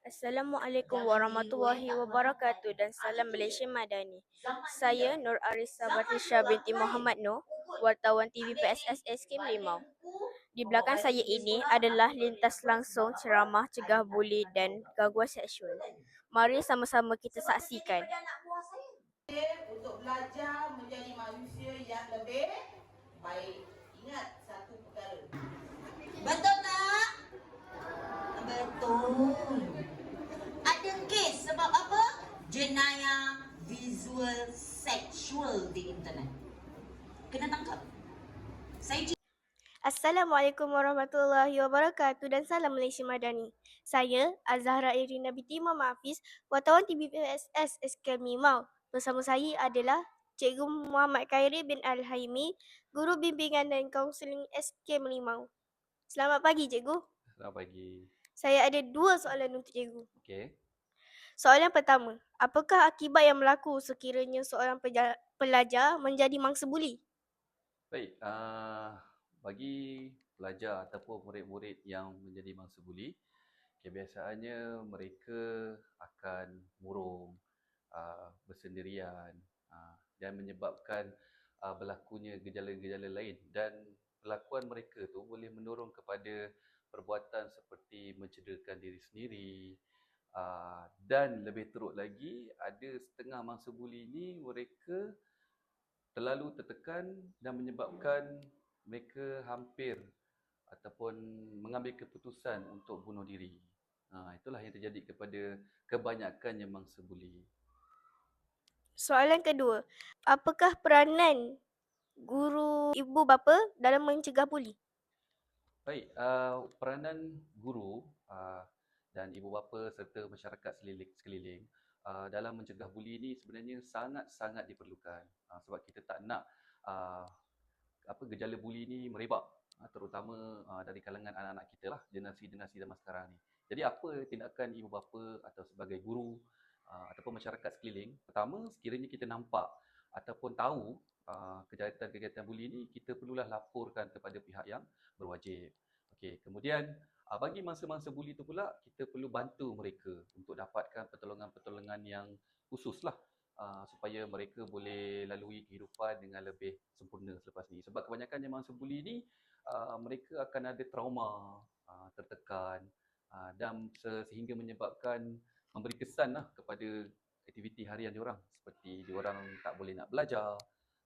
Assalamualaikum warahmatullahi wabarakatuh dan salam Malaysia Madani. Saya Nur Arisa Batrisha binti Muhammad Noor, wartawan TV PSS SK Melimau. Di belakang saya ini adalah lintas langsung ceramah cegah buli dan gangguan seksual. Mari sama-sama kita saksikan. Untuk belajar menjadi manusia yang lebih baik. Ingat satu perkara. Betul tak? Betul. Ada kes sebab apa? Jenayah visual seksual di internet. Kena tangkap. Assalamualaikum warahmatullahi wabarakatuh dan salam Malaysia Madani. Saya Azhara Irina binti Imam Hafiz, wartawan TV PSS SK Melimau. Bersama saya adalah Cikgu Muhammad Khairi bin Al-Haimi, Guru Bimbingan dan Kaunseling SK Melimau. Selamat pagi Cikgu. Selamat pagi. Saya ada dua soalan untuk Cikgu. Okey. Soalan pertama, apakah akibat yang berlaku sekiranya seorang pelajar menjadi mangsa buli? Baik, bagi pelajar ataupun murid-murid yang menjadi mangsa buli, kebiasaannya mereka akan murung, bersendirian dan menyebabkan berlakunya gejala-gejala lain, dan perlakuan mereka tu boleh mendorong kepada perbuatan seperti mencederakan diri sendiri, dan lebih teruk lagi, ada setengah mangsa buli ni mereka terlalu tertekan dan menyebabkan mereka hampir ataupun mengambil keputusan untuk bunuh diri. Itulah yang terjadi kepada kebanyakannya mangsa buli. Soalan kedua, apakah peranan guru ibu bapa dalam mencegah buli? Baik, peranan guru dan ibu bapa serta masyarakat sekeliling dalam mencegah buli ini sebenarnya sangat-sangat diperlukan, sebab kita tak nak gejala buli ni merebak, terutama dari kalangan anak-anak kita lah, generasi-generasi zaman sekarang ni. Jadi apa tindakan ibu bapa atau sebagai guru ataupun masyarakat sekeliling? Pertama, sekiranya kita nampak ataupun tahu kegiatan-kegiatan buli ni, kita perlulah laporkan kepada pihak yang berwajib. Okey, kemudian bagi mangsa-mangsa buli tu pula, kita perlu bantu mereka untuk dapatkan pertolongan-pertolongan yang khususlah supaya mereka boleh lalui kehidupan dengan lebih sempurna selepas ni. Sebab kebanyakan yang mangsa buli ni mereka akan ada trauma, tertekan dan sehingga menyebabkan memberi kesan lah kepada aktiviti harian diorang, seperti diorang tak boleh nak belajar,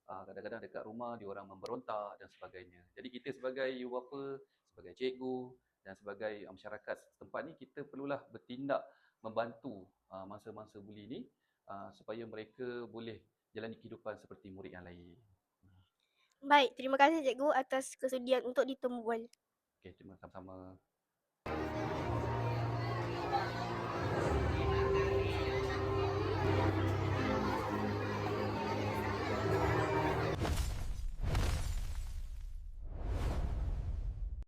kadang-kadang dekat rumah diorang memberontak dan sebagainya. Jadi kita sebagai ibu bapa, sebagai cikgu dan sebagai masyarakat setempat ni, kita perlulah bertindak membantu mangsa-mangsa buli ni supaya mereka boleh jalani kehidupan seperti murid yang lain. Baik, terima kasih Cikgu atas kesudian untuk ditemu. Okey, terima kasih sama-sama.